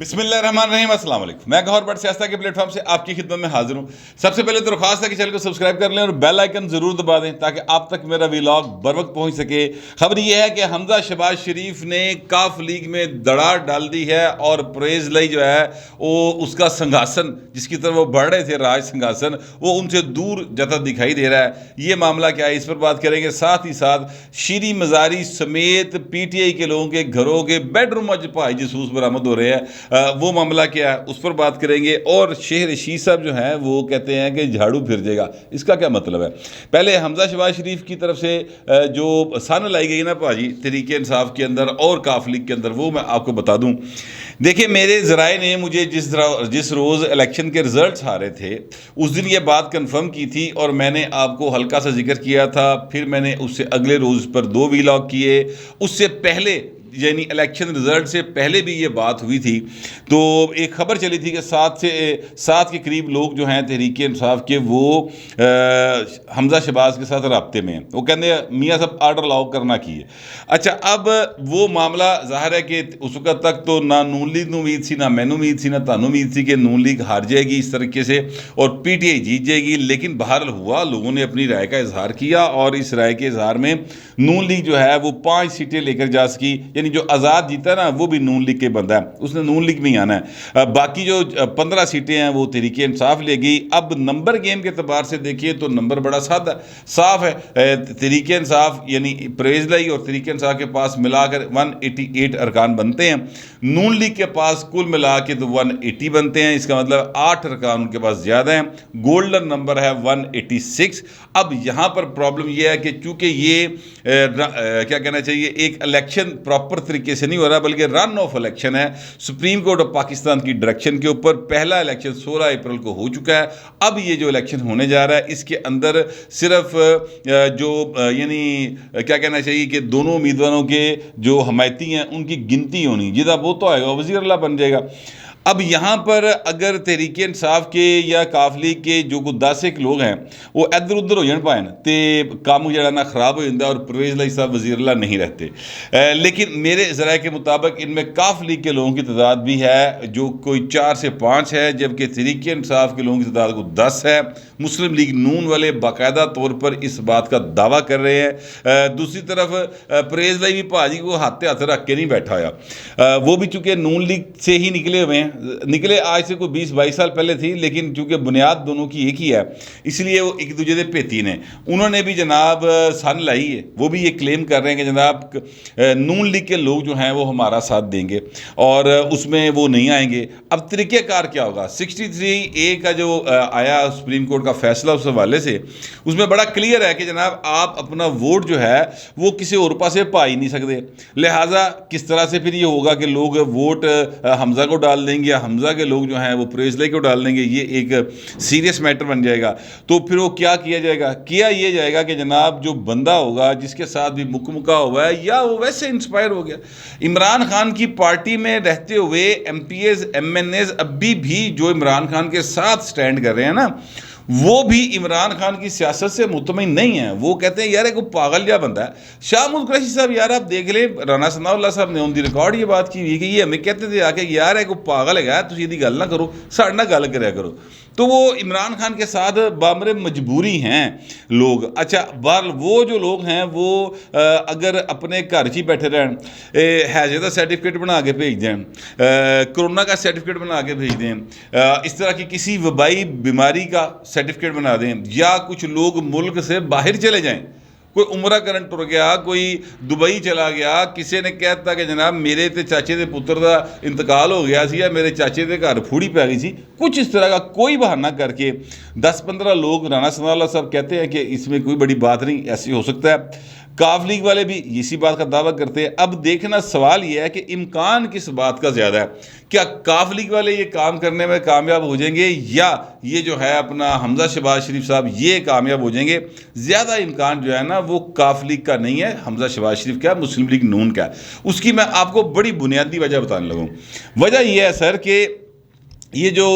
بسم اللہ الرحمن الرحیم، السلام علیکم۔ میں گہور بٹ سیاستہ کے پلیٹ فارم سے آپ کی خدمت میں حاضر ہوں۔ سب سے پہلے درخواست ہے کہ چینل کو سبسکرائب کر لیں اور بیل آئیکن ضرور دبا دیں تاکہ آپ تک میرا ویلاگ بر وقت پہنچ سکے۔ خبر یہ ہے کہ حمزہ شہباز شریف نے کاف لیگ میں دڑار ڈال دی ہے اور پریز لائی جو ہے وہ اس کا سنگھاسن جس کی طرف وہ بڑھ رہے تھے، راج سنگھاسن، وہ ان سے دور جاتا دکھائی دے رہا ہے۔ یہ معاملہ کیا ہے، اس پر بات کریں گے۔ ساتھ ہی ساتھ شیریں مزاری سمیت پی ٹی آئی کے لوگوں کے گھروں کے بیڈ روم جو بھائی جاسوس برآمد ہو رہے ہیں، وہ معاملہ کیا ہے اس پر بات کریں گے۔ اور شیخ رشید صاحب جو ہیں وہ کہتے ہیں کہ جھاڑو پھر جائے گا، اس کا کیا مطلب ہے؟ پہلے حمزہ شہباز شریف کی طرف سے جو سن لائی گئی نا بھاجی تحریک انصاف کے اندر اور کاف لیگ کے اندر، وہ میں آپ کو بتا دوں۔ دیکھیں، میرے ذرائع نے مجھے جس روز الیکشن کے رزلٹس آ رہے تھے اس دن یہ بات کنفرم کی تھی اور میں نے آپ کو ہلکا سا ذکر کیا تھا۔ پھر میں نے اس سے اگلے روز پر 2 ویلاگ کیے۔ اس سے پہلے یعنی الیکشن رزلٹ سے پہلے بھی یہ بات ہوئی تھی، تو ایک خبر چلی تھی کہ 7 کے قریب لوگ جو ہیں تحریک انصاف کے وہ حمزہ شہباز کے ساتھ رابطے میں ہیں۔ وہ کہتے ہیں میاں صاحب آرڈر لاؤ کرنا کی ہے۔ اچھا، اب وہ معاملہ ظاہر ہے کہ اس وقت تک تو نہ نون لیگ نو امید سی، نہ مینو امید سی، نہ تانوں امید سی کہ نون لیگ ہار جائے گی اس طریقے سے اور پی ٹی آئی جیت جائے گی، لیکن بہرحال ہوا، لوگوں نے اپنی رائے کا اظہار کیا اور اس رائے کے اظہار میں نون لیگ جو ہے وہ 5 سیٹیں لے کر جا سکی۔ یعنی جو آزاد جیتا ہے نا وہ بھی نون لیگ کے بندہ ہے، اس نے نون لیگ میں ہی آنا ہے۔ باقی جو 15 سیٹیں ہیں وہ تحریک انصاف لے گئی۔ اب نمبر گیم کے اعتبار سے دیکھیے تو نمبر بڑا سادہ صاف ہے۔ تحریک انصاف یعنی پریز لائی اور تحریک انصاف کے پاس ملا کر 188 ارکان بنتے ہیں۔ نون لیگ کے پاس کل ملا کے تو 180 بنتے ہیں، اس کا مطلب 8 ارکان ان کے پاس زیادہ ہیں۔ گولڈن نمبر ہے 186۔ اب یہاں پر پرابلم یہ ہے کہ چونکہ یہ کیا کہنا چاہیے، ایک الیکشن پراپر طریقے سے نہیں ہو رہا بلکہ رن آف الیکشن ہے سپریم کورٹ آف پاکستان کی ڈائریکشن کے اوپر۔ پہلا الیکشن 16 اپریل کو ہو چکا ہے۔ اب یہ جو الیکشن ہونے جا رہا ہے اس کے اندر صرف جو یعنی کیا کہنا چاہیے کہ دونوں امیدواروں کے جو حمایتی ہیں ان کی گنتی ہونی، جدہ وہ تو آئے گا وزیر اللہ بن جائے گا۔ اب یہاں پر اگر تحریک انصاف کے یا کاف لیگ کے جو کوئی 10 ایک لوگ ہیں وہ ادھر ادھر ہو جان پائے نا تو کام جڑا نا خراب ہو جاتا ہے اور پرویز لائی صاحب وزیر اللہ نہیں رہتے۔ لیکن میرے ذرائع کے مطابق ان میں کاف لیگ کے لوگوں کی تعداد بھی ہے جو کوئی 4 سے 5 ہے، جبکہ تحریک انصاف کے لوگوں کی تعداد کو 10 ہے۔ مسلم لیگ نون والے باقاعدہ طور پر اس بات کا دعویٰ کر رہے ہیں۔ دوسری طرف پریز لائی بھی بھاجی کو ہاتھ رکھ کے نہیں بیٹھا ہوا، وہ بھی چونکہ نون لیگ سے ہی نکلے ہوئے ہیں، نکلے آج سے کوئی 20-22 سال پہلے تھی، لیکن چونکہ بنیاد دونوں کی ایک ہی ہے اس لیے وہ ایک دوسرے دے پیتین ہیں۔ انہوں نے بھی جناب سن لائی ہے، وہ بھی یہ کلیم کر رہے ہیں کہ جناب نون لیگ کے لوگ جو ہیں وہ ہمارا ساتھ دیں گے اور اس میں وہ نہیں آئیں گے۔ اب طریقہ کار کیا ہوگا؟ 63A کا جو آیا سپریم کورٹ کا فیصلہ اس حوالے سے، اس میں بڑا کلیئر ہے کہ جناب آپ اپنا ووٹ جو ہے وہ کسی اور پاس سے پا ہی نہیں سکتے، لہٰذا کس طرح سے پھر یہ ہوگا کہ لوگ ووٹ حمزہ کو ڈال دیں گے یا حمزہ کے لوگ جو ہیں وہ پریز لائی کو ڈال دیں گے؟ یہ ایک سیریس میٹر بن جائے گا۔ تو پھر وہ کیا کیا جائے گا؟ کیا یہ جائے گا کہ جناب جو بندہ ہوگا جس کے ساتھ بھی مکمکا ہوا ہے یا وہ ویسے انسپائر ہو گیا، عمران خان کی پارٹی میں رہتے ہوئے M P As M N As ابھی بھی جو عمران خان کے ساتھ سٹینڈ کر رہے ہیں نا، وہ بھی عمران خان کی سیاست سے مطمئن نہیں ہیں۔ وہ کہتے ہیں یار ایک پاگل جا بندہ ہے۔ شاہ محمود قریشی صاحب یار آپ دیکھ لیں، رانا ثناء اللہ صاحب نے ان دی ریکارڈ یہ بات کی ہوئی کہ یہ ہمیں کہتے تھے آ کے یار ایک پاگل ہے، تُسی یہ گل نہ کرو، ساڑھے نہ گل کریا کرو۔ تو وہ عمران خان کے ساتھ بامر مجبوری ہیں لوگ۔ اچھا، بہرحال وہ جو لوگ ہیں وہ اگر اپنے گھر ہی بیٹھے رہن، حیضے کا سرٹیفکیٹ بنا کے بھیج دیں، کرونا کا سرٹیفکیٹ بنا کے بھیج دیں، اس طرح کی کسی وبائی بیماری کا سرٹیفکیٹ بنا دیں، یا کچھ لوگ ملک سے باہر چلے جائیں، کوئی عمرہ کرن ٹر گیا، کوئی دبئی چلا گیا، کسی نے کہتا کہ جناب میرے تے چاچے دے پتر دا انتقال ہو گیا سی یا میرے چاچے دے گھر پھوڑی پی گئی سی، کچھ اس طرح کا کوئی بہانہ کر کے 10-15 لوگ، رانا ثناء اللہ صاحب کہتے ہیں کہ اس میں کوئی بڑی بات نہیں، ایسی ہو سکتا ہے۔ کاف لیگ والے بھی اسی بات کا دعویٰ کرتے ہیں۔ اب دیکھنا سوال یہ ہے کہ امکان کس بات کا زیادہ ہے؟ کیا کاف لیگ والے یہ کام کرنے میں کامیاب ہو جائیں گے یا یہ جو ہے اپنا حمزہ شہباز شریف صاحب یہ کامیاب ہو جائیں گے؟ زیادہ امکان جو ہے نا وہ کاف لیگ کا نہیں ہے، حمزہ شہباز شریف کا، مسلم لیگ نون کا ہے۔ اس کی میں آپ کو بڑی بنیادی وجہ بتانے لگوں۔ وجہ یہ ہے سر کہ یہ جو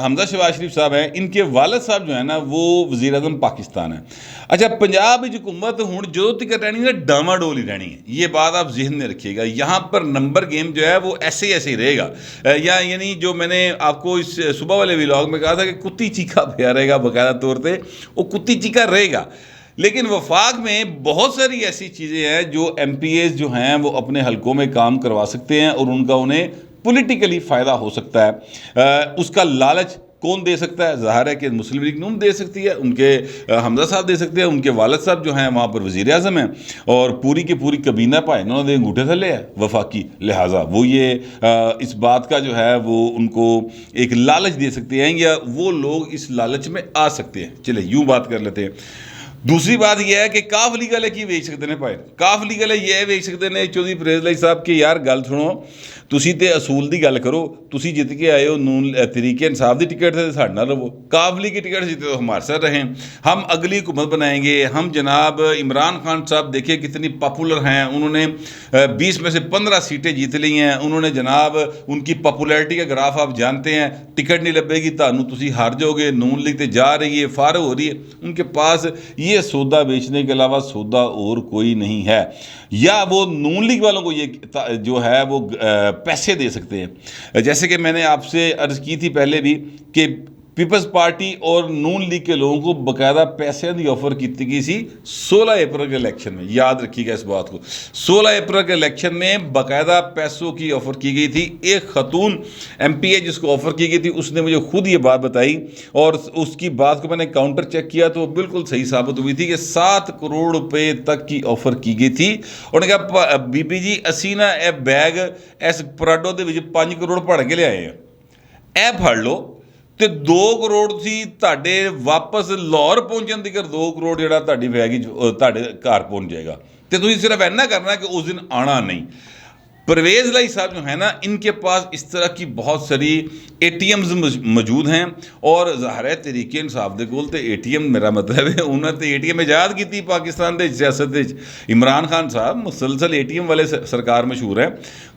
حمزہ شہباز شریف صاحب ہیں، ان کے والد صاحب جو ہیں نا وہ وزیر اعظم پاکستان ہیں۔ اچھا، پنجاب کی حکومت ہوں جو تک رہنی ہے ڈاما ڈول ہی رہنی ہے، یہ بات آپ ذہن میں رکھیے گا۔ یہاں پر نمبر گیم جو ہے وہ ایسے ہی رہے گا، یعنی جو میں نے آپ کو اس صبح والے ولاگ میں کہا تھا کہ کتی چیخا پیا رہے گا، باقاعدہ طور پہ وہ کتی چیخا رہے گا۔ لیکن وفاق میں بہت ساری ایسی چیزیں ہیں جو ایم پی ایز جو ہیں وہ اپنے حلقوں میں کام کروا سکتے ہیں اور ان کا انہیں پولیٹیکلی فائدہ ہو سکتا ہے۔ اس کا لالچ کون دے سکتا ہے؟ ظاہر ہے کہ مسلم لیگ نون دے سکتی ہے، ان کے حمزہ صاحب دے سکتے ہیں، ان کے والد صاحب جو ہیں وہاں پر وزیر اعظم ہیں، اور پوری کی پوری کابینہ پائے انہوں نے انگوٹھے تھلے ہے وفاقی، لہٰذا وہ یہ اس بات کا جو ہے وہ ان کو ایک لالچ دے سکتے ہیں، یا وہ لوگ اس لالچ میں آ سکتے ہیں۔ چلے یوں بات کر لیتے ہیں۔ دوسری بات یہ ہے کہ کاف لیگل ہے کہ ویچ سکتے ہیں پائے، کاف لیگل ہے یہ ویچ سکتے ہیں چودھری پرویز لائی صاحب کہ یار گل سنو، تسی تے اصول دی گل کرو، تسی جت کے آئے ہو نون تحریک انصاف دی ٹکٹ سے ساڑھنا رہو، کاف لیگ کی ٹکٹ جیتے تو ہمارے ساتھ رہیں، ہم اگلی حکومت بنائیں گے۔ ہم جناب عمران خان صاحب دیکھیں کتنی پاپولر ہیں، انہوں نے 20 میں سے 15 سیٹیں جیت لی ہیں، انہوں نے جناب ان کی پاپولیرٹی کا گراف آپ جانتے ہیں، ٹکٹ نہیں لبے گی تانوں تسی ہار جاؤ گے، نون لیگ تے جا رہی ہے، فارغ ہو رہی ہے، ان کے پاس یہ سودا بیچنے کے علاوہ سودا اور کوئی نہیں ہے، یا وہ نون لیگ والوں کو یہ جو ہے وہ پیسے دے سکتے ہیں۔ جیسے کہ میں نے آپ سے عرض کی تھی پہلے بھی کہ پیپلز پارٹی اور نون لیگ کے لوگوں کو باقاعدہ پیسے دی آفر کی گئی سی 16 اپریل کے الیکشن میں، یاد رکھیے گا اس بات کو، 16 اپریل کے الیکشن میں باقاعدہ پیسوں کی آفر کی گئی تھی۔ ایک خاتون ایم پی اے جس کو آفر کی گئی تھی اس نے مجھے خود یہ بات بتائی، اور اس کی بات کو میں نے کاؤنٹر چیک کیا تو بالکل صحیح ثابت ہوئی تھی کہ 7 کروڑ روپے تک کی آفر کی گئی تھی۔ اور نے کہا بی بی جی اسی نا اے بیگ اس پراڈو دے وچ 5 کروڑ پڑ کے لے آئے ہیں، اے پھڑ لو تے 2 کروڑ سی تاڈے واپس لاہور پہنچن دی، کر 2 کروڑ جڑا تاڈی بیگ تاڈے گھر پہنچ جائے گا، تے تسی صرف اینا کرنا کہ اس دن آنا نہیں۔ پرویز لائی صاحب جو ہے نا ان کے پاس اس طرح کی بہت ساری اے ٹی ایمز موجود ہیں، اور ظاہر ہے تحریک انصاف دے کول تے اے ٹی ایم، میرا مطلب ہے انہوں نے اے ٹی ایم ایجاد کی تھی پاکستان دے سیاست دے۔ عمران خان صاحب مسلسل اے ٹی ایم والے سرکار مشہور ہیں،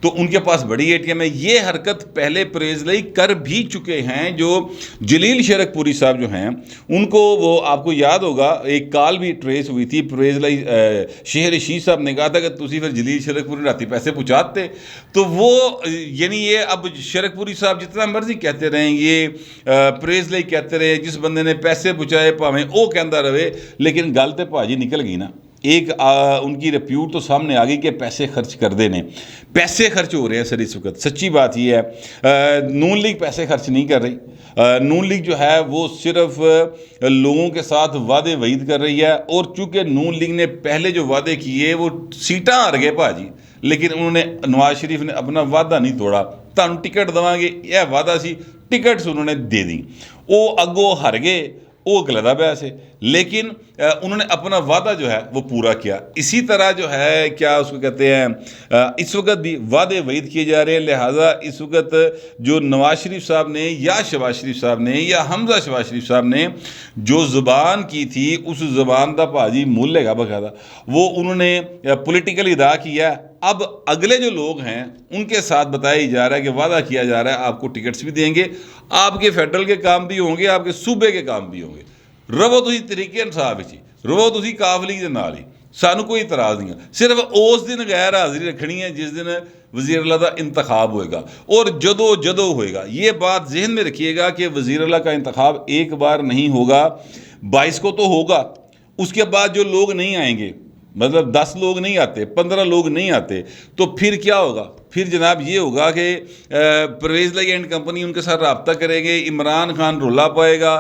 تو ان کے پاس بڑی اے ٹی ایم ہے۔ یہ حرکت پہلے پرویز لائی کر بھی چکے ہیں، جو جلیل شرک پوری صاحب جو ہیں ان کو، وہ آپ کو یاد ہوگا ایک کال بھی ٹریس ہوئی تھی، پرویز لائی شہر رشید صاحب نے کہا تھا کہ تسی پھر جلیل شرک پوری راتی پیسے پہنچاتے، تو وہ یعنی یہ اب شرک پوری صاحب جتنا مرضی کہتے رہیں، یہ پرویز لائی کہتے رہے، جس بندے نے پیسے پہنچائے پاویں او کہندا رہے، لیکن گل تے بھاجی نکل گئی نا۔ ایک ان کی رپیوٹ تو سامنے آ گئی کہ پیسے خرچ کر دینے، پیسے خرچ ہو رہے ہیں سر اس وقت۔ سچی بات یہ ہے نون لیگ پیسے خرچ نہیں کر رہی، نون لیگ جو ہے وہ صرف لوگوں کے ساتھ وعدے وعید کر رہی ہے، اور چونکہ نون لیگ نے پہلے جو وعدے کیے وہ سیٹاں ہار گئے بھاجی، لیکن انہوں نے نواز شریف نے اپنا وعدہ نہیں توڑا، تانوں ٹکٹ دواں گے یہ وعدہ سی، ٹکٹس انہوں نے دے دیں، وہ اگوں ہر گئے، وہ گلدا پیا سے، لیکن انہوں نے اپنا وعدہ جو ہے وہ پورا کیا۔ اسی طرح جو ہے کیا اس کو کہتے ہیں، اس وقت بھی وعدے وعید کیے جا رہے ہیں، لہٰذا اس وقت جو نواز شریف صاحب نے یا شہباز شریف صاحب نے یا حمزہ شہباز شریف صاحب نے جو زبان کی تھی اس زبان دا بھاجی مول لے گا باقاعدہ، وہ انہوں نے پولیٹیکلی ادا کیا۔ اب اگلے جو لوگ ہیں ان کے ساتھ بتایا جا رہا ہے کہ وعدہ کیا جا رہا ہے آپ کو ٹکٹس بھی دیں گے، آپ کے فیڈرل کے کام بھی ہوں گے، آپ کے صوبے کے کام بھی ہوں گے، رو تسی تحریک انصاف ہی رو تسی کاف لیگ دے نال ہی، سانوں کوئی اعتراض نہیں ہے، صرف اس دن غیر حاضری رکھنی ہے جس دن وزیر اعلیٰ کا انتخاب ہوئے گا، اور جدو ہوئے گا۔ یہ بات ذہن میں رکھیے گا کہ وزیر اعلیٰ کا انتخاب ایک بار نہیں ہوگا، 22 کو تو ہوگا، اس کے بعد جو لوگ نہیں آئیں گے، مطلب 10 لوگ نہیں آتے، 15 لوگ نہیں آتے، تو پھر کیا ہوگا؟ پھر جناب یہ ہوگا کہ پرویز لائی اینڈ کمپنی ان کے ساتھ رابطہ کرے گی، عمران خان رولا پائے گا،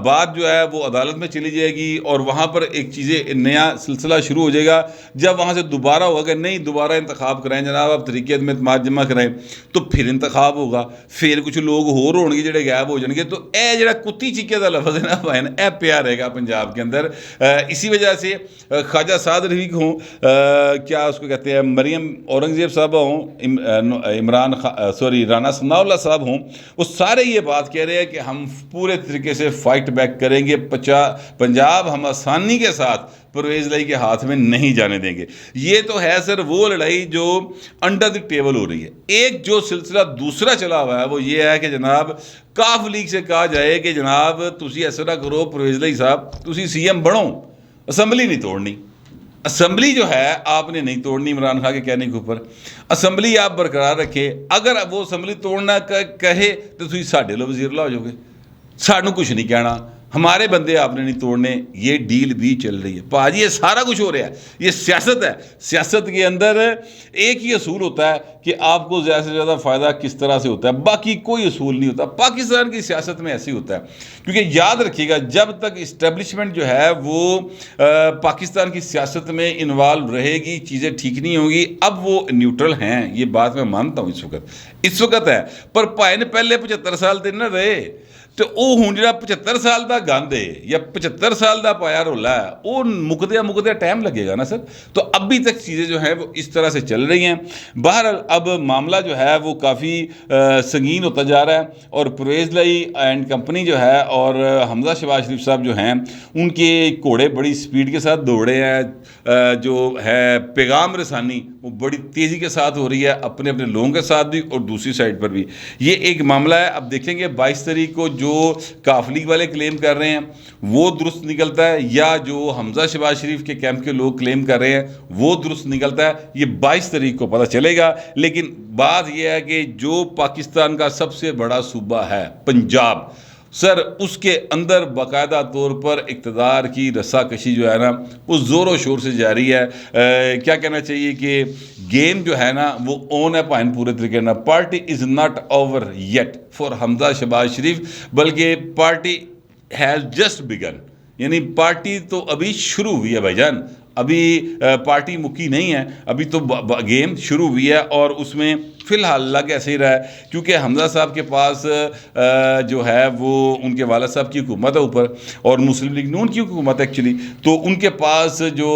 بات جو ہے وہ عدالت میں چلی جائے گی، اور وہاں پر ایک چیزیں نیا سلسلہ شروع ہو جائے گا۔ جب وہاں سے دوبارہ ہوگا کہ نہیں دوبارہ انتخاب کرائیں جناب، آپ طریقے میں اعتماد جمع کرائیں، تو پھر انتخاب ہوگا، پھر کچھ لوگ ہور ہون گے جڑے غائب ہو جان گے، تو اے جڑا کتی چیکے دا لفظ ہے نا بھائی نا، اے پیا رہے گا پنجاب کے اندر۔ اسی وجہ سے خواجہ سعد رفیق ہوں، کیا اس کو کہتے ہیں، مریم اورنگزیب صاحبہ ہوں، رانا ثناء اللہ صاحب ہوں، وہ سارے یہ بات کہہ رہے ہیں کہ ہم پورے طریقے سے فائٹ بیک کریں گے، پنجاب ہم آسانی کے ساتھ پرویز لائی کے ہاتھ میں نہیں جانے دیں گے۔ یہ تو ہے سر وہ لڑائی جو انڈر دی ٹیبل ہو رہی ہے۔ ایک جو سلسلہ دوسرا چلا ہوا ہے وہ یہ ہے کہ جناب کاف لیگ سے کہا جائے کہ جناب تسی ایسا نہ کرو پرویز لائی صاحب، تسی سی ایم بنو، اسمبلی نہیں توڑنی۔ اسمبلی جو ہے آپ نے نہیں توڑنی عمران خان کے کہنے کے اوپر، اسمبلی آپ برقرار رکھے۔ اگر وہ اسمبلی توڑنا کہے تو تسی ساڈے لو وزیر اللہ ہو جاؤ گے، سانوں کچھ نہیں کہنا، ہمارے بندے آپ نے نہیں توڑنے۔ یہ ڈیل بھی چل رہی ہے پاجی، یہ سارا کچھ ہو رہا ہے، یہ سیاست ہے۔ سیاست کے اندر ایک ہی اصول ہوتا ہے کہ آپ کو زیادہ سے زیادہ فائدہ کس طرح سے ہوتا ہے، باقی کوئی اصول نہیں ہوتا۔ پاکستان کی سیاست میں ایسے ہی ہوتا ہے، کیونکہ یاد رکھیے گا جب تک اسٹیبلشمنٹ جو ہے وہ پاکستان کی سیاست میں انوالو رہے گی چیزیں ٹھیک نہیں ہوگی۔ اب وہ نیوٹرل ہیں، یہ بات میں مانتا ہوں اس وقت ہے، پر پائے نے پہلے 75 سال تک نہ رہے، تو وہ ہوں جا 75 سال کا گند ہے یا 75 سال کا پایا رولا ہے، وہ مکدیا ٹائم لگے گا نا سر۔ تو ابھی تک چیزیں جو ہیں وہ اس طرح سے چل رہی ہیں۔ بہرحال اب معاملہ جو ہے وہ کافی سنگین ہوتا جا رہا ہے، اور پرویز لائی اینڈ کمپنی جو ہے اور حمزہ شہباز شریف صاحب جو ہیں ان کے گھوڑے بڑی سپیڈ کے ساتھ دوڑے ہیں۔ جو ہے پیغام رسانی وہ بڑی تیزی کے ساتھ ہو رہی ہے، اپنے لوگوں کے ساتھ بھی اور دوسری سائڈ پر بھی۔ یہ ایک معاملہ ہے، اب دیکھیں گے 22 تاریخ کو جو کاف لیگ والے کلیم کر رہے ہیں وہ درست نکلتا ہے یا جو حمزہ شہباز شریف کے کیمپ کے لوگ کلیم کر رہے ہیں وہ درست نکلتا ہے، یہ 22 تاریخ کو پتہ چلے گا۔ لیکن بات یہ ہے کہ جو پاکستان کا سب سے بڑا صوبہ ہے پنجاب سر، اس کے اندر باقاعدہ طور پر اقتدار کی رسا کشی جو ہے نا وہ زور و شور سے جاری ہے۔ کیا کہنا چاہیے کہ گیم جو ہے نا وہ آن ہے پائن پورے طریقے نا۔ Party is not over yet for Hamza Shahbaz Sharif, بلکہ پارٹی ہیز جسٹ بگن، یعنی پارٹی تو ابھی شروع ہوئی ہے بھائی جان، ابھی پارٹی مکی نہیں ہے، ابھی تو گیم شروع ہوئی ہے۔ اور اس میں فی الحال لگ ایسے ہی رہا ہے کیونکہ حمزہ صاحب کے پاس جو ہے وہ ان کے والد صاحب کی حکومت ہے اوپر، اور مسلم لیگ نون کی حکومت ایکچولی، تو ان کے پاس جو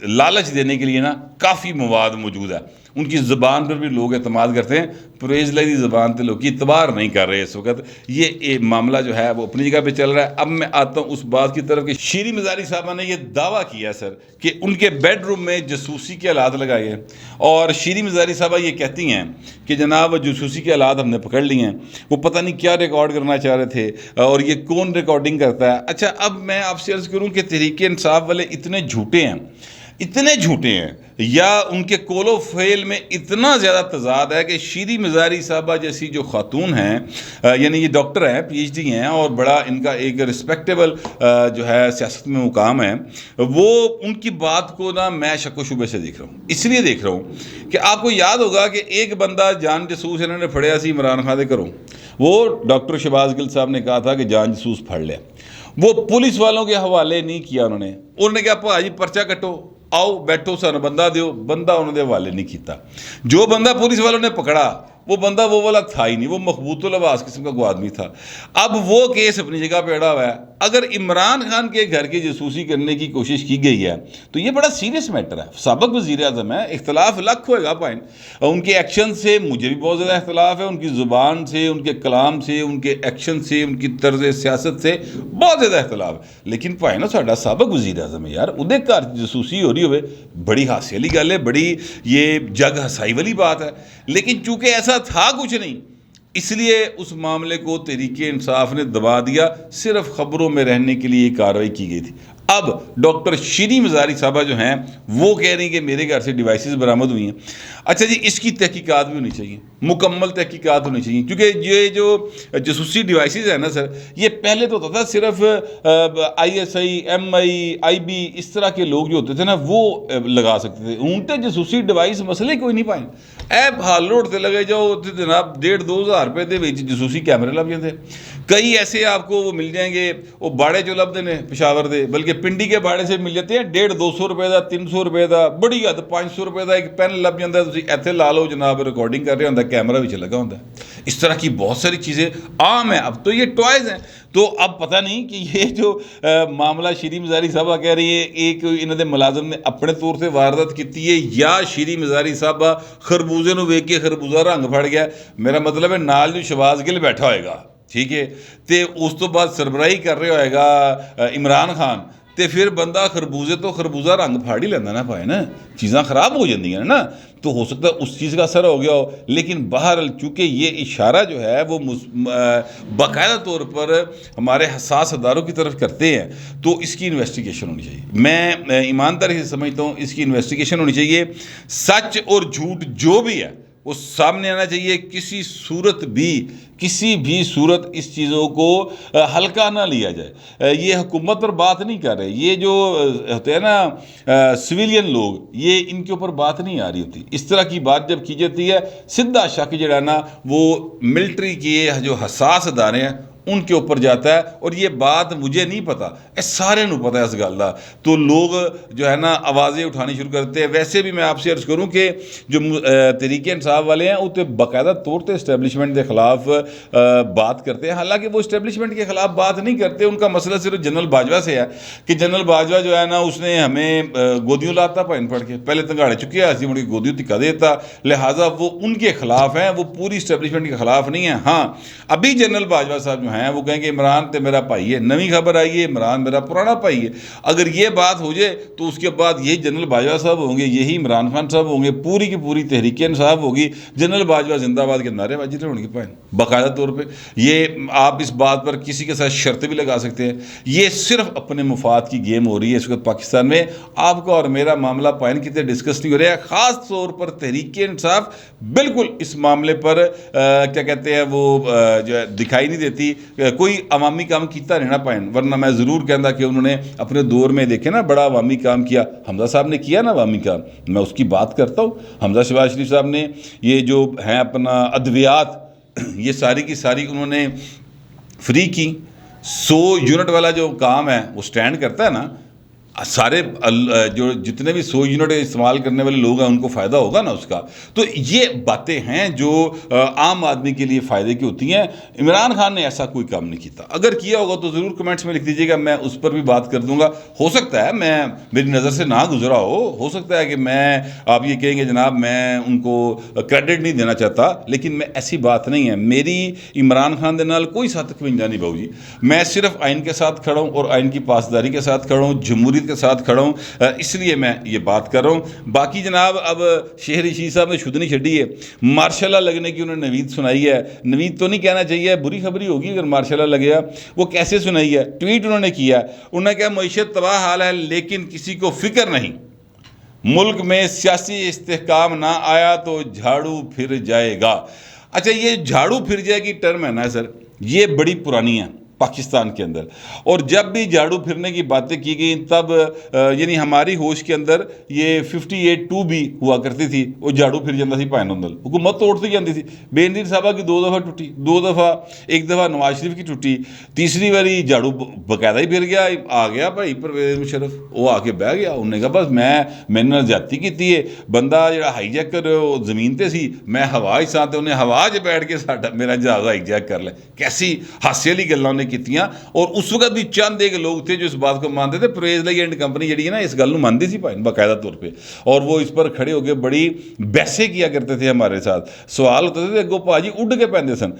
لالچ دینے کے لیے نا کافی مواد موجود ہے۔ ان کی زبان پر بھی لوگ اعتماد کرتے ہیں، پرویز لائی کی زبان پہ لوگ اعتبار نہیں کر رہے اس وقت۔ یہ معاملہ جو ہے وہ اپنی جگہ پہ چل رہا ہے۔ اب میں آتا ہوں اس بات کی طرف کہ شیریں مزاری صاحبہ نے یہ دعویٰ کیا سر کہ ان کے بیڈ روم میں جاسوسی کے آلات لگائے ہیں، اور شیریں مزاری صاحبہ یہ کہتی ہیں کہ جناب جاسوسی کے آلات ہم نے پکڑ لیے ہیں، وہ پتہ نہیں کیا ریکارڈ کرنا چاہ رہے تھے، اور یہ کون ریکارڈنگ کرتا ہے۔ اچھا اب میں آپ سے عرض کروں کہ تحریک انصاف والے اتنے جھوٹے ہیں یا ان کے کول و فیل میں اتنا زیادہ تضاد ہے کہ شیریں مزاری صاحبہ جیسی جو خاتون ہیں، یعنی یہ ڈاکٹر ہیں، پی ایچ ڈی ہیں، اور بڑا ان کا ایک رسپیکٹیبل جو ہے سیاست میں مقام ہے، وہ ان کی بات کو نا میں شک و شبے سے دیکھ رہا ہوں۔ اس لیے دیکھ رہا ہوں کہ آپ کو یاد ہوگا کہ ایک بندہ جان جاسوس انہوں نے پھڑیا سی عمران خان دے کروں، وہ ڈاکٹر شہباز گل صاحب نے کہا تھا کہ جان جاسوس پھڑ لیا، وہ پولیس والوں کے حوالے نہیں کیا، انہوں نے کہا بھائی پرچہ کٹو، آؤ بیٹھو سانو بندہ دیو، بندہ انہوں نے حوالے نہیں کیتا۔ جو بندہ پولیس والوں نے پکڑا وہ بندہ وہ والا تھا ہی نہیں، وہ مخبوط اللباس قسم کا کوئی آدمی تھا۔ اب وہ کیس اپنی جگہ پہ اڑا ہوا ہے۔ اگر عمران خان کے گھر کی جاسوسی کرنے کی کوشش کی گئی ہے تو یہ بڑا سیریس میٹر ہے، سابق وزیر اعظم ہے، اختلاف لاکھ ہوئے گا پائن، ان کے ایکشن سے مجھے بھی بہت زیادہ اختلاف ہے، ان کی زبان سے، ان کے کلام سے، ان کے ایکشن سے، ان کی طرز سیاست سے بہت زیادہ اختلاف ہے، لیکن پائن ساڈا سابق وزیر اعظم ہے یار، اودے گھر جاسوسی ہو رہی ہوئے بڑی ہاسے والی گل ہے، بڑی یہ جگ ہسائی والی بات ہے۔ لیکن چونکہ ایسا تھا کچھ نہیں، اس لیے اس معاملے کو تحریک انصاف نے دبا دیا، صرف خبروں میں رہنے کے لیے یہ کارروائی کی گئی تھی۔ اب ڈاکٹر شیریں مزاری صاحبہ جو ہیں وہ کہہ رہی ہیں کہ میرے گھر سے ڈیوائسز برآمد ہوئی ہیں۔ اچھا جی، اس کی تحقیقات بھی ہونی چاہیے، مکمل تحقیقات ہونی چاہیے، کیونکہ یہ جو جاسوسی ڈیوائسز ہیں نا سر، یہ پہلے تو ہوتا تھا صرف I S I, M I, I B, اس طرح کے لوگ جو ہوتے تھے نا وہ لگا سکتے تھے، اونٹے جاسوسی ڈیوائس مسئلے کوئی نہیں پائیں، ایپ حال روڈ سے لگے جاؤ جناب 1.5-2 ہزار روپے دے وچ جاسوسی کیمرے لگ جاتے۔ کئی ایسے آپ کو وہ مل جائیں گے، وہ باڑے جو لبدے نے پشاور دے، بلکہ پنڈی کے بھاڑے سے مل جاتے ہیں 150-200 روپے کا, 300 روپے کا, بڑی حد 500 روپے کا ایک پین لب جاتا ہے, تسی ایتھے لا لو جناب, ریکارڈنگ کر رہے ہوتا ہے, کیمرہ بھی لگا ہوتا ہے. اس طرح کی بہت ساری چیزیں عام ہیں. اب تو یہ ٹوائز ہیں. تو اب پتہ نہیں کہ یہ جو معاملہ شیری مزاری صاحبہ کہہ رہی ہے ایک انہوں نے ملازم نے اپنے طور سے واردات کی ہے, یا شیری مزاری صاحبہ خربوزے نو ویک کے خربوزہ رنگ پھڑ گیا. میرا مطلب ہے نال جو شہباز گل بیٹھا ہوئے گا, ٹھیک ہے, تے اس تو بعد سربراہی کر رہے ہوئے گا عمران خان, تے پھر بندہ خربوزے تو خربوزہ رنگ پھاڑ ہی لینا نا پائے نا, چیزاں خراب ہو جاتی ہیں نا. تو ہو سکتا ہے اس چیز کا اثر ہو گیا ہو. لیکن بہرحال چونکہ یہ اشارہ جو ہے وہ باقاعدہ طور پر ہمارے حساس اداروں کی طرف کرتے ہیں, تو اس کی انویسٹیگیشن ہونی چاہیے. میں ایمانداری سے سمجھتا ہوں اس کی انویسٹیگیشن ہونی چاہیے. سچ اور جھوٹ جو بھی ہے وہ سامنے آنا چاہیے. کسی بھی صورت اس چیزوں کو ہلکا نہ لیا جائے. یہ حکومت پر بات نہیں کر رہے, یہ جو ہوتے ہیں نا سویلین لوگ, یہ ان کے اوپر بات نہیں آ رہی ہوتی. اس طرح کی بات جب کی جاتی ہے سیدھا شک جو ہے نا وہ ملٹری کے جو حساس ادارے ہیں ان کے اوپر جاتا ہے. اور یہ بات مجھے نہیں پتا, یہ سارے نو پتا ہے اس گل کا. تو لوگ جو ہے نا آوازیں اٹھانی شروع کرتے ہیں. ویسے بھی میں آپ سے عرض کروں کہ جو تحریک انصاف والے ہیں وہ تو باقاعدہ طور پہ اسٹیبلشمنٹ کے خلاف بات کرتے ہیں. حالانکہ وہ اسٹیبلشمنٹ کے خلاف بات نہیں کرتے. ان کا مسئلہ صرف جنرل باجوہ سے ہے کہ جنرل باجوہ جو ہے نا اس نے ہمیں گودیوں لاتا پہن پڑھ کے, پہلے تنگاڑے چکے ہیں, مڑ کے گودیوں تکا دیتا, لہٰذا وہ ان کے خلاف ہیں, وہ پوری اسٹیبلشمنٹ کے خلاف نہیں ہیں. ہاں ابھی جنرل باجوہ صاحب جو ہیں وہ کہیں کہ عمران تے میرا بھائی ہے, نویں خبر آئی ہے عمران میرا پرانا بھائی ہے. اگر یہ بات ہو جائے تو اس کے بعد یہی جنرل باجوہ صاحب ہوں گے, یہی عمران خان صاحب ہوں گے, پوری کی پوری تحریک انصاف ہوگی. جنرل باجوہ زندہ باد کے نعرے بازی ہونے کے پائن باقاعدہ طور پہ. یہ آپ اس بات پر کسی کے ساتھ شرط بھی لگا سکتے ہیں. یہ صرف اپنے مفاد کی گیم ہو رہی ہے اس وقت پاکستان میں. آپ کا اور میرا معاملہ پائن کتنے ڈسکس نہیں ہو رہا ہے. خاص طور پر تحریک انصاف بالکل اس معاملے پر کیا کہتے ہیں وہ جو ہے دکھائی نہیں دیتی. کوئی عوامی کام کیتا رہنا پائن, ورنہ میں ضرور کہندا کہ انہوں نے اپنے دور میں دیکھے نا بڑا عوامی کام کیا. حمزہ صاحب نے کیا نا عوامی کام, میں اس کی بات کرتا ہوں. حمزہ شہباز شریف صاحب نے یہ جو ہیں اپنا ادویات یہ ساری کی ساری انہوں نے فری کی. 100 یونٹ والا جو کام ہے وہ سٹینڈ کرتا ہے نا, سارے جو جتنے بھی 100 یونٹ استعمال کرنے والے لوگ ہیں ان کو فائدہ ہوگا نا اس کا. تو یہ باتیں ہیں جو عام آدمی کے لیے فائدے کی ہوتی ہیں. عمران خان نے ایسا کوئی کام نہیں کیتا. اگر کیا ہوگا تو ضرور کمنٹس میں لکھ دیجیے گا, میں اس پر بھی بات کر دوں گا. ہو سکتا ہے میں میری نظر سے نہ گزرا ہو سکتا ہے کہ میں آپ یہ کہیں گے جناب میں ان کو کریڈٹ نہیں دینا چاہتا, لیکن میں ایسی بات نہیں ہے. میری عمران خان دے نال کوئی ساتھ کھوینجا نہیں باؤ جی. میں صرف آئین کے ساتھ کھڑا ہوں اور آئین کی پاسداری کے ساتھ کھڑا ہوں, جمہوریت کے ساتھ کھڑا ہوں, اس لیے میں یہ بات کر رہا ہوں. باقی جناب اب شہر رشید صاحب نے شدنی چھڑی ہے, مارشاءاللہ لگنے کی انہوں نے نوید سنائی ہے. نوید تو نہیں کہنا چاہیے, بری خبری ہوگی اگر مارشاءاللہ لگیا. وہ کیسے سنائی ہے, ٹویٹ انہوں نے کیا. انہوں نے کہا معیشت تباہ حال ہے لیکن کسی کو فکر نہیں, ملک میں سیاسی استحکام نہ آیا تو جھاڑو پھر جائے گا. اچھا یہ جھاڑو پھر جائے گی ٹرم ہے نا سر, یہ بڑی پرانی ہے پاکستان کے اندر. اور جب بھی جھاڑو پھرنے کی باتیں کی گئیں تب یعنی ہماری ہوش کے اندر یہ 58-2 بھی ہوا کرتی تھی, وہ جھاڑو پھر جاتا سی پائن اندر, حکومت توڑتی جاتی تھی. بے نظیر صاحبہ کی 2 دفعہ ٹوٹی, 2 دفعہ, ایک دفعہ نواز شریف کی ٹوٹی, تیسری باری جھاڑو باقاعدہ ہی پھر گیا. آ گیا بھائی پرویز مشرف, وہ آ کے بہ گیا. انہوں نے کہا بس میں نے زیادتی کی ہے, بندہ جڑا ہائی جیک کر زمین تے سی, میں ہوا ہی ساتھ, انہیں ہوا 'چ بیٹھ کے میرا جہاز ہائی جیک کر لے. کیسی ہاسے والی گلاں نے کیتیاں. اور اس وقت بھی چند ایک لوگ تھے جو اس بات کو مانتے تھے. پرویز لئی اینڈ کمپنی جڑی ہے نا اس گل نو مانتی سی پائن باقاعدہ طور پہ, اور وہ اس پر کھڑے ہو کے بڑی بحثیں کیا کرتے تھے ہمارے ساتھ. سوال ہوتے تھے اگوں پاجی اڈ کے پہنتے سن.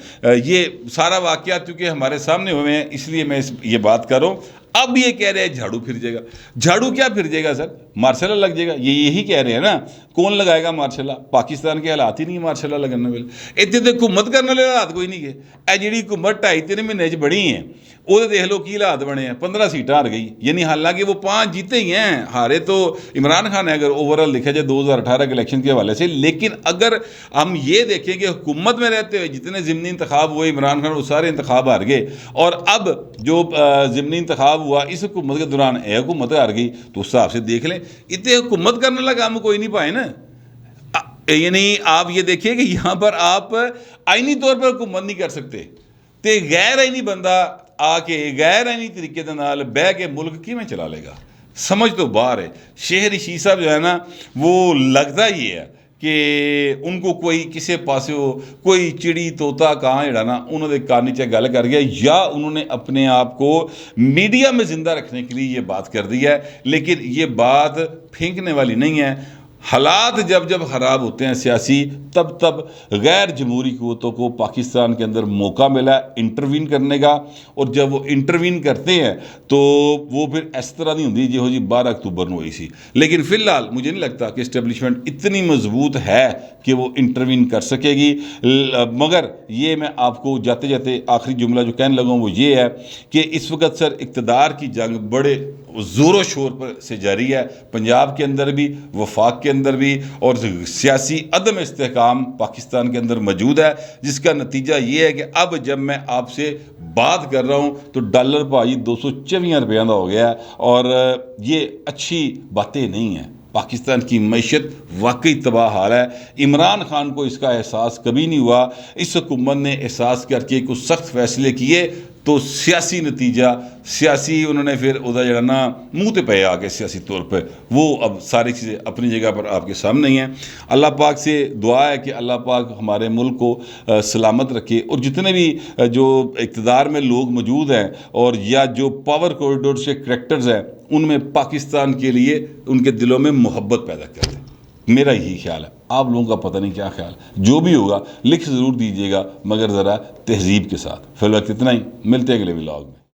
یہ سارا واقعات کیونکہ ہمارے سامنے ہوئے ہیں اس لیے میں یہ بات کر رہا ہوں. اب یہ کہہ رہے ہیں جھاڑو پھر جائے گا. جھاڑو کیا پھر جائے گا سر, مارشاءاللہ لگ جائے گا. یہی کہہ رہے ہیں نا. کون لگائے گا مارشاءاللہ؟ پاکستان کے حالات ہی نہیں مارشاءاللہ لگنے والے. اتنے تو حکومت کرنے والے حالات کوئی نہیں گئے. اے جیڑی حکومت 2.5-3 مہینے بڑی ہیں وہ دیکھ لو کی حالات بنے ہیں. 15 سیٹیں ہار گئی, یعنی حالانکہ وہ 5 جیتے ہی ہیں. ہارے تو عمران خان ہے اگر اوورال دیکھا جائے 2018 کے الیکشن کے حوالے سے. لیکن اگر ہم یہ دیکھیں کہ حکومت میں رہتے ہوئے جتنے ضمنی انتخاب ہوئے عمران خان وہ سارے انتخاب ہار گئے, اور اب جو ضمنی انتخاب ہوا اس حکومت کے دوران حکومت ہار گئی, تو اس حساب سے دیکھ لیں اتنے حکومت کرنے لگا ہم کوئی نہیں پائے نا. یعنی آپ یہ دیکھیں کہ یہاں پر آپ آئینی طور پر حکومت نہیں کر سکتے, تے غیر آئینی بندہ آ کے غیر آئینی طریقے دے نال بہ کے ملک کیویں چلا لے گا؟ سمجھ تو باہر ہے۔ شہری شیعہ صاحب جو ہے نا وہ لگتا ہی ہے کہ ان کو کوئی کسے پاسے ہو کوئی چڑی طوطا کہاں جڑا نا انہوں نے کان نیچے گل کر گیا، یا انہوں نے اپنے آپ کو میڈیا میں زندہ رکھنے کے لیے یہ بات کر دی ہے، لیکن یہ بات پھینکنے والی نہیں ہے۔ حالات جب جب خراب ہوتے ہیں سیاسی، تب غیر جمہوری قوتوں کو پاکستان کے اندر موقع ملا ہے انٹروین کرنے کا، اور جب وہ انٹروین کرتے ہیں تو وہ پھر اس طرح نہیں ہوتی جو جی 12 اکتوبر میں ہوئی سی۔ لیکن فی الحال مجھے نہیں لگتا کہ اسٹیبلشمنٹ اتنی مضبوط ہے کہ وہ انٹروین کر سکے گی، مگر یہ میں آپ کو جاتے جاتے آخری جملہ جو کہنے لگا ہوں وہ یہ ہے کہ اس وقت سر اقتدار کی جنگ بڑے زور و شور پر سے جاری ہے، پنجاب کے اندر بھی، وفاق کے اندر بھی، اور سیاسی عدم استحکام پاکستان کے اندر موجود ہے، جس کا نتیجہ یہ ہے کہ اب جب میں آپ سے بات کر رہا ہوں تو ڈالر بھائی 224 روپیہ دا ہو گیا ہے، اور یہ اچھی باتیں نہیں ہیں۔ پاکستان کی معیشت واقعی تباہ حال ہے۔ عمران خان کو اس کا احساس کبھی نہیں ہوا، اس حکومت نے احساس کر کے کچھ سخت فیصلے کیے تو سیاسی نتیجہ، سیاسی انہوں نے پھر ادا جڑا نا منہ تے پے آگے سیاسی طور پہ، وہ اب ساری چیزیں اپنی جگہ پر آپ کے سامنے ہی ہیں۔ اللہ پاک سے دعا ہے کہ اللہ پاک ہمارے ملک کو سلامت رکھے، اور جتنے بھی جو اقتدار میں لوگ موجود ہیں اور یا جو پاور کوریڈور سے کریکٹرز ہیں، ان میں پاکستان کے لیے ان کے دلوں میں محبت پیدا کر دیں۔ میرا یہی خیال ہے، آپ لوگوں کا پتہ نہیں کیا خیال ہے، جو بھی ہوگا لکھ ضرور دیجیے گا، مگر ذرا تہذیب کے ساتھ۔ فی الوقت اتنا ہی، ملتے ہیں اگلے ولاگ میں۔